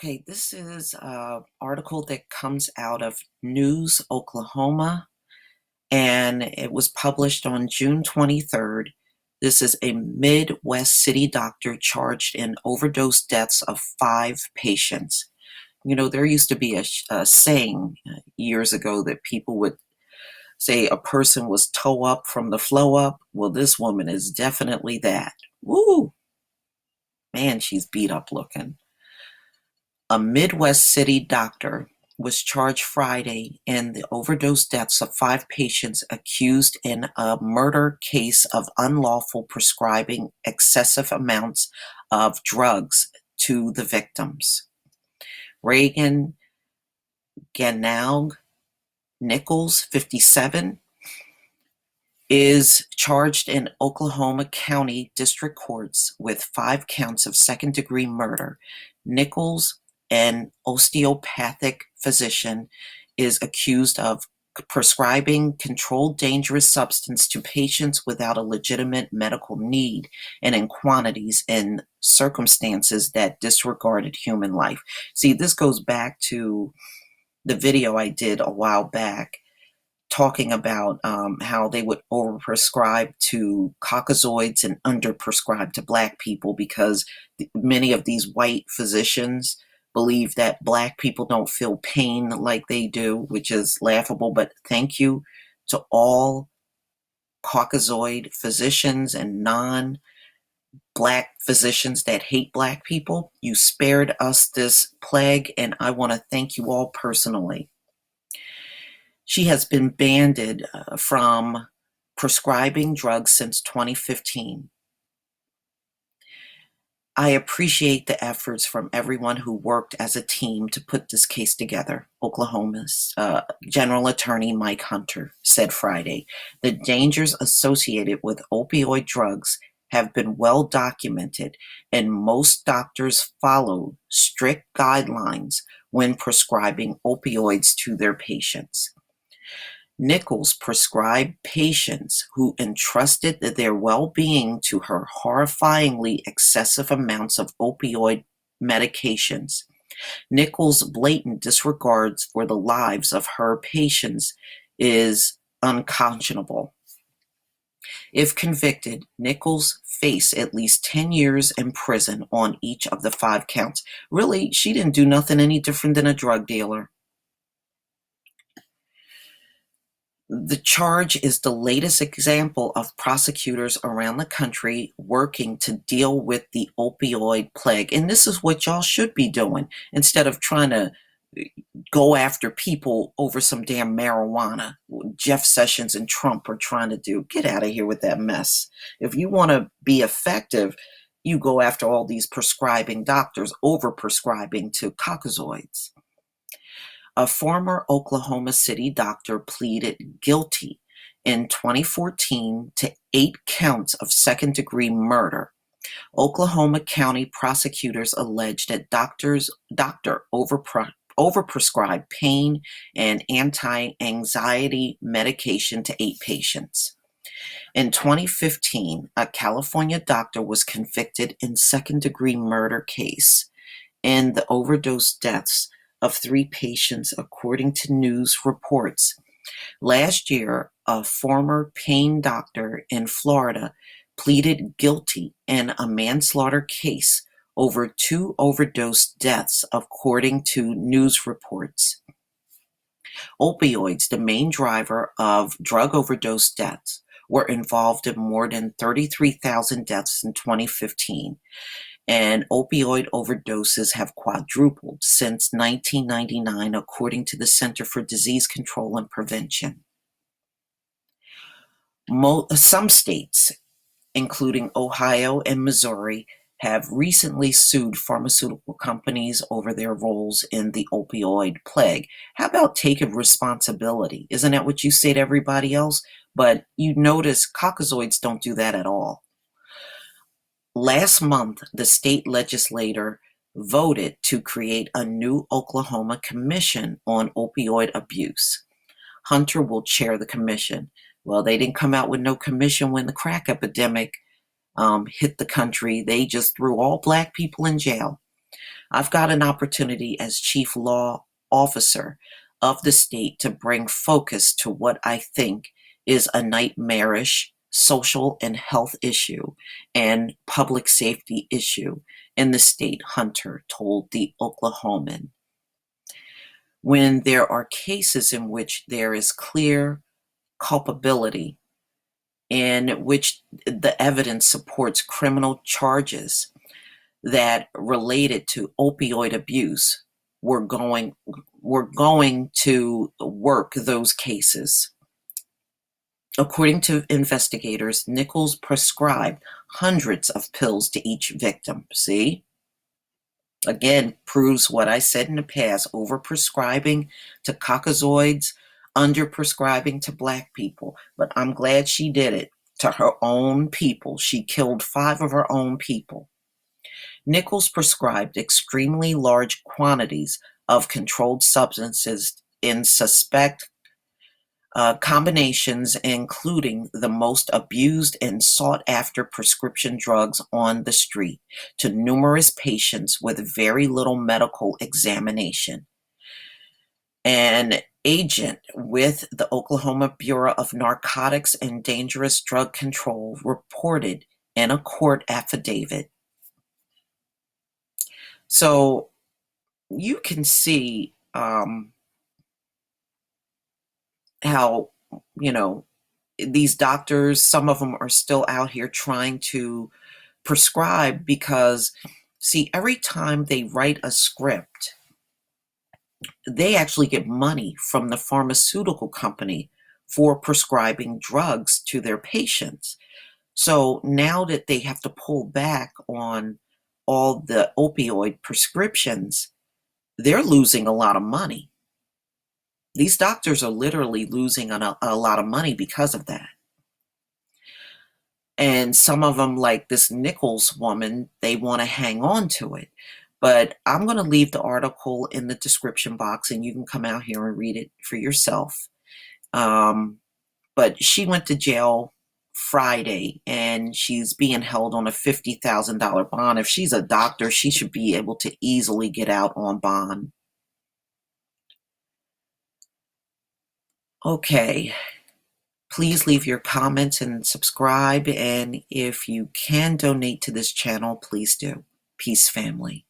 Okay, this is an article that comes out of News, Oklahoma, and it was published on June 23rd. This is a Midwest city doctor charged in overdose deaths of five patients. You know, there used to be a saying years ago that people would say a person was toe up from the flow up. Well, this woman is definitely that. Woo! Man, she's beat up looking. A Midwest city doctor was charged Friday in the overdose deaths of five patients accused in a murder case of unlawful prescribing excessive amounts of drugs to the victims. Reagan Ganaug Nichols, 57, is charged in Oklahoma County District Courts with 5 counts of second-degree murder. Nichols, an osteopathic physician, is accused of prescribing controlled dangerous substance to patients without a legitimate medical need and in quantities and circumstances that disregarded human life. See, this goes back to the video I did a while back talking about how they would overprescribe to Caucasoids and underprescribe to Black people because many of these white physicians believe that Black people don't feel pain like they do, which is laughable. But thank you to all Caucasoid physicians and non-Black physicians that hate Black people. You spared us this plague, and I want to thank you all personally. She has been banned from prescribing drugs since 2015. I appreciate the efforts from everyone who worked as a team to put this case together, Oklahoma's General Attorney Mike Hunter said Friday. The dangers associated with opioid drugs have been well documented, and most doctors follow strict guidelines when prescribing opioids to their patients. Nichols prescribed patients who entrusted their well-being to her horrifyingly excessive amounts of opioid medications. Nichols' blatant disregards for the lives of her patients is unconscionable. If convicted, Nichols face at least 10 years in prison on each of the 5 counts. Really, she didn't do nothing any different than a drug dealer. The charge is the latest example of prosecutors around the country working to deal with the opioid plague. And this is what y'all should be doing instead of trying to go after people over some damn marijuana. Jeff Sessions and Trump are trying to do. Get out of here with that mess. If you want to be effective, you go after all these prescribing doctors, over-prescribing to Caucasoids. A former Oklahoma City doctor pleaded guilty in 2014 to 8 counts of second-degree murder. Oklahoma County prosecutors alleged that doctor overprescribed pain and anti-anxiety medication to 8 patients. In 2015, a California doctor was convicted in second-degree murder case in the overdose deaths of 3 patients, according to news reports. Last year, a former pain doctor in Florida pleaded guilty in a manslaughter case over 2 overdose deaths, according to news reports. Opioids, the main driver of drug overdose deaths, were involved in more than 33,000 deaths in 2015. And opioid overdoses have quadrupled since 1999, according to the Center for Disease Control and Prevention. Some states, including Ohio and Missouri, have recently sued pharmaceutical companies over their roles in the opioid plague. How about taking responsibility? Isn't that what you say to everybody else? But you notice Caucasoids don't do that at all. Last month, the state legislature voted to create a new Oklahoma Commission on Opioid Abuse. Hunter will chair the commission. Well, they didn't come out with no commission when the crack epidemic hit the country. They just threw all Black people in jail. I've got an opportunity as chief law officer of the state to bring focus to what I think is a nightmarish social and health issue and public safety issue in the state, Hunter told the Oklahoman. When there are cases in which there is clear culpability, in which the evidence supports criminal charges that related to opioid abuse, we're going to work those cases. According to investigators, Nichols prescribed hundreds of pills to each victim. See? Again, proves what I said in the past, overprescribing to Caucasoids, underprescribing to Black people. But I'm glad she did it to her own people. She killed 5 of her own people. Nichols prescribed extremely large quantities of controlled substances in suspect combinations, including the most abused and sought-after prescription drugs on the street, to numerous patients with very little medical examination. An agent with the Oklahoma Bureau of Narcotics and Dangerous Drug Control reported in a court affidavit. So you can see how, these doctors, some of them are still out here trying to prescribe because, see, every time they write a script, they actually get money from the pharmaceutical company for prescribing drugs to their patients. So now that they have to pull back on all the opioid prescriptions, they're losing a lot of money. These doctors are literally losing a lot of money because of that. And some of them, like this Nichols woman, they want to hang on to it. But I'm going to leave the article in the description box, and you can come out here and read it for yourself. But she went to jail Friday, and she's being held on a $50,000 bond. If she's a doctor, she should be able to easily get out on bond. Okay. Please leave your comments and subscribe, and if you can donate to this channel, please do. Peace, family.